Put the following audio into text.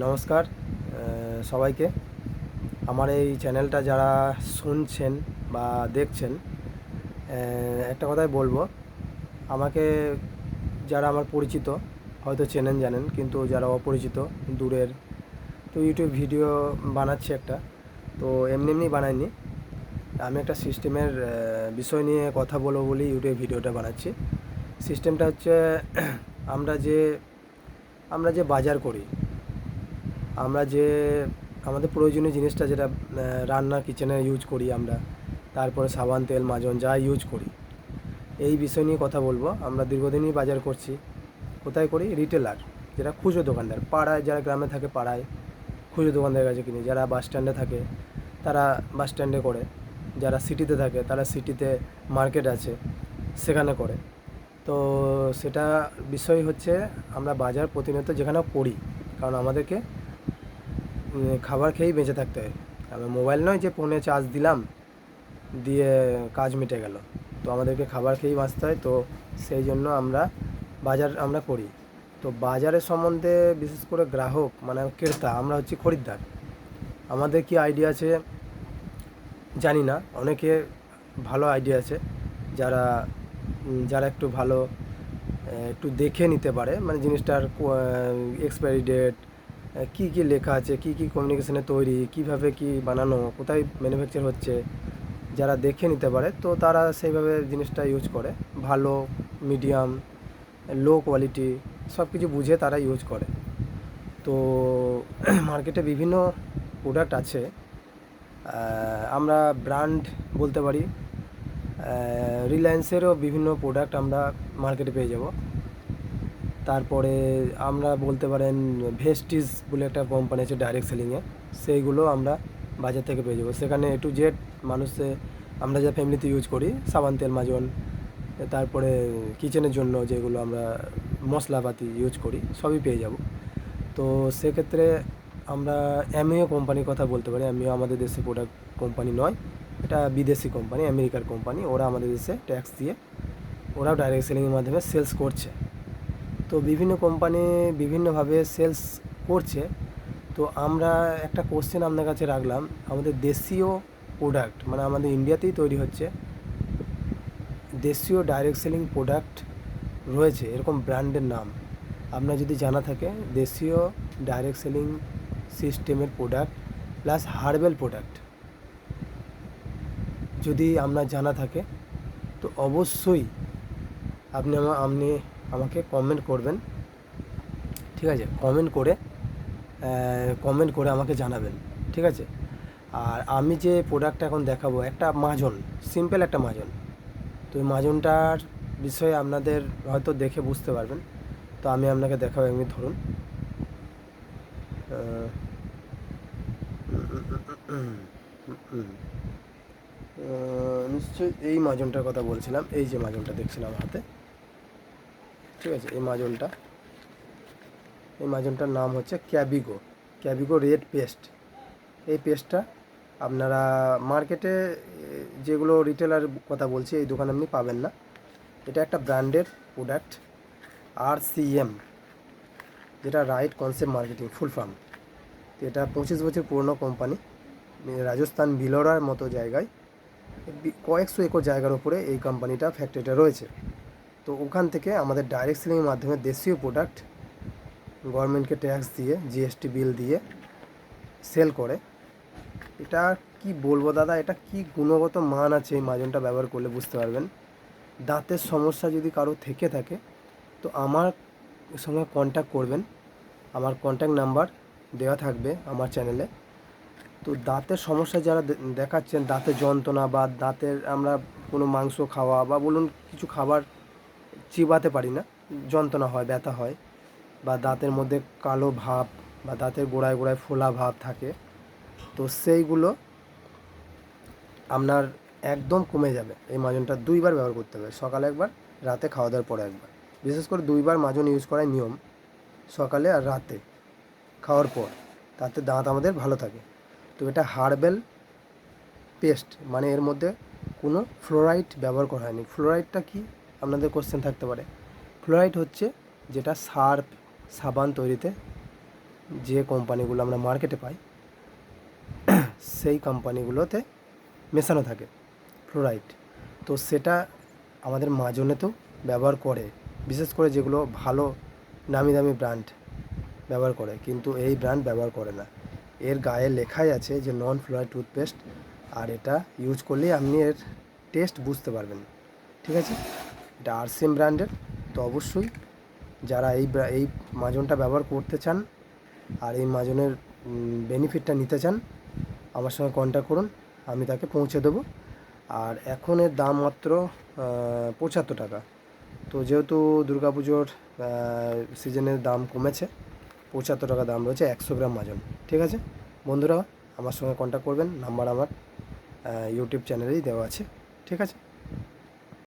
নমস্কার সবাইকে। আমার এই চ্যানেলটা যারা শুনছেন বা দেখছেন, একটা কথাই বলবো, আমাকে যারা আমার পরিচিত হয়তো চেনেন জানেন, কিন্তু যারা অপরিচিত দূরের, তো ইউটিউব ভিডিও বানাচ্ছি একটা, তো এমনি এমনি বানাইনি। আমি একটা সিস্টেমের বিষয় নিয়ে কথা বলবো বলেই ইউটিউব ভিডিওটা বানাচ্ছি। সিস্টেমটা হচ্ছে আমরা যে আমরা যে বাজার করি, আমরা যে আমাদের প্রয়োজনীয় জিনিসটা যেটা রান্না কিচেনে ইউজ করি আমরা, তারপরে সাবান তেল মাজন যা ইউজ করি, এই বিষয় নিয়ে কথা বলবো। আমরা দীর্ঘদিনই বাজার করছি। কোথায় করি? রিটেলার, যেটা খুচরো দোকানদার, পাড়ায় যারা গ্রামে থাকে পাড়ায় খুচরো দোকানদারের কাছে কিনি। যারা বাস স্ট্যান্ডে থাকে তারা বাস স্ট্যান্ডে করে, যারা সিটিতে থাকে তারা সিটিতে মার্কেট আছে সেখানে করে। তো সেটা বিষয় হচ্ছে আমরা বাজার প্রতিনিয়ত যেখানে করি, কারণ আমাদেরকে খাবার খেয়েই বেঁচে থাকতে হয়। আমার মোবাইল নয় যে ফোনে চার্জ দিলাম দিয়ে কাজ মিটে গেল। তো আমাদেরকে খাবার খেয়েই বাঁচতে হয়। তো সেই জন্য আমরা বাজার আমরা করি। তো বাজারের সম্বন্ধে বিশেষ করে গ্রাহক মানে ক্রেতা, আমরা হচ্ছি খরিদ্দার। আমাদের কি আইডিয়া আছে জানি না, অনেকে ভালো আইডিয়া আছে যারা যারা একটু ভালো একটু দেখে নিতে পারে, মানে জিনিসটার এক্সপায়ারি ডেট, কী কী লেখা আছে, কী কী কমিউনিকেশনে তৈরি, কীভাবে কী বানানো, কোথায় ম্যানুফ্যাকচার হচ্ছে, যারা দেখে নিতে পারে তো তারা সেইভাবে জিনিসটা ইউজ করে। ভালো, মিডিয়াম, লো কোয়ালিটি সব কিছু বুঝে তারা ইউজ করে। তো মার্কেটে বিভিন্ন প্রোডাক্ট আছে। আমরা ব্র্যান্ড বলতে পারি, রিলায়েন্সেরও বিভিন্ন প্রোডাক্ট আমরা মার্কেটে পেয়ে যাব। তারপরে আমরা বলতে পারেন ভেস্টিজ বলে একটা কোম্পানি আছে ডাইরেক্ট সেলিংয়ে, সেইগুলো আমরা বাজার থেকে পেয়ে যাবো। সেখানে এ টু জেড মানুষে আমরা যা ফ্যামিলিতে ইউজ করি, সাবান তেল মাজন, তারপরে কিচেনের জন্য যেগুলো আমরা মশলাপাতি ইউজ করি সবই পেয়ে যাব। তো সেক্ষেত্রে আমরা অ্যামিও কোম্পানির কথা বলতে পারি। অ্যামিও আমাদের দেশে প্রোডাক্ট কোম্পানি নয়, এটা বিদেশি কোম্পানি, আমেরিকার কোম্পানি। ওরা আমাদের দেশে ট্যাক্স দিয়ে ওরাও ডাইরেক্ট সেলিংয়ের মাধ্যমে সেলস করছে। তো বিভিন্ন কোম্পানি বিভিন্নভাবে সেলস করছে। তো আমরা একটা কোশ্চেন আপনার কাছে রাখলাম, আমাদের দেশীয় প্রোডাক্ট মানে আমাদের ইন্ডিয়াতেই তৈরি হচ্ছে, দেশীয় ডাইরেক্ট সেলিং প্রোডাক্ট রয়েছে এরকম ব্র্যান্ডের নাম আপনার যদি জানা থাকে, দেশীয় ডাইরেক্ট সেলিং সিস্টেমের প্রোডাক্ট প্লাস হার্বাল প্রোডাক্ট যদি আপনার জানা থাকে, তো অবশ্যই আপনি আমাকে কমেন্ট করবেন। ঠিক আছে? কমেন্ট করে আমাকে জানাবেন। ঠিক আছে? আর আমি যে প্রোডাক্টটা এখন দেখাবো, একটা মাজন, সিম্পল একটা মাজন। তো এই মাজনটার বিষয়ে আপনাদের হয়তো দেখে বুঝতে পারবেন। তো আমি আপনাকে দেখাবো। এমনি ধরুন, নিশ্চয়ই এই মাজনটার কথা বলছিলাম। এই যে মাজনটা দেখছিলাম হাতে, ঠিক আছে? এই মাজনটার নাম হচ্ছে ক্যাবিগো রেড পেস্ট। এই পেস্টটা আপনারা মার্কেটে যেগুলো রিটেলার কথা বলছি, এই দোকানে আপনি পাবেন না। এটা একটা ব্র্যান্ডের প্রোডাক্ট, RCM, যেটা right concept marketing full form. তো এটা 25 বছর পুরনো কোম্পানি। রাজস্থান ভিলোরার মতো জায়গায় কয়েকশো একর জায়গার উপরে এই কোম্পানিটা ফ্যাক্টরিটা রয়েছে। তো ওখান থেকে আমাদের ডাইরেক্ট সেলিংয়ের মাধ্যমে দেশীয় প্রোডাক্ট গভর্নমেন্টকে ট্যাক্স দিয়ে জিএসটি বিল দিয়ে সেল করে। এটা কি বলবো দাদা, এটা কি গুণগত মান আছে এই মাজনটা ব্যবহার করলে বুঝতে পারবেন। দাঁতের সমস্যা যদি কারো থেকে থাকে তো আমার সঙ্গে কন্ট্যাক্ট করবেন। আমার কন্ট্যাক্ট নাম্বার দেওয়া থাকবে আমার চ্যানেলে। তো দাঁতের সমস্যা যারা দেখাচ্ছেন, দাঁতের যন্ত্রণা বা দাঁতের আমরা কোনো মাংস খাওয়া বা বলুন কিছু খাবার চিবাতে পারি না, যন্ত্রণা হয়, ব্যথা হয়, বা দাঁতের মধ্যে কালো ভাব বা দাঁতের গোড়ায় গোড়ায় ফোলা ভাব থাকে, তো সেইগুলো আপনার একদম কমে যাবে। এই মাজনটা 2বার ব্যবহার করতে হবে, সকালে একবার, রাতে খাওয়া দাওয়ার পরে একবার। বিশেষ করে 2বার মাজন ইউজ করার নিয়ম, সকালে আর রাতে খাওয়ার পর, তাতে দাঁত আমাদের ভালো থাকে। তো এটা হার্বাল পেস্ট, মানে এর মধ্যে কোনো ফ্লোরাইড ব্যবহার করা হয়নি। ফ্লোরাইডটা কি আপনাদের কোশ্চেন থাকতে পারে। ফ্লোরাইড হচ্ছে যেটা সার্ফ সাবান তৈরিতে যে কোম্পানিগুলো আমরা মার্কেটে পাই সেই কোম্পানিগুলোতে মেশানো থাকে ফ্লোরাইড। তো সেটা আমাদের মাজনেতেও ব্যবহার করে, বিশেষ করে যেগুলো ভালো নামি দামি ব্র্যান্ড ব্যবহার করে, কিন্তু এই ব্র্যান্ড ব্যবহার করে না। এর গায়ে লেখাই আছে যে নন ফ্লোরাইড টুথপেস্ট, আর এটা ইউজ করলেই আপনি এর টেস্ট বুঝতে পারবেন। ঠিক আছে, এটা আরসিএম ব্র্যান্ডের। তো অবশ্যই যারা এই মাজনটা ব্যবহার করতে চান আর এই মাজনের বেনিফিটটা নিতে চান, আমার সঙ্গে কন্ট্যাক্ট করুন, আমি তাকে পৌঁছে দেবো। আর এখন এর দাম মাত্র 75 টাকা। তো যেহেতু দুর্গাপুজোর সিজনের দাম কমেছে, 75 টাকা দাম রয়েছে 100 গ্রাম মাজন। ঠিক আছে বন্ধুরা, আমার সঙ্গে কন্ট্যাক্ট করবেন, নাম্বার আমার ইউটিউব চ্যানেলেই দেওয়া আছে। ঠিক আছে।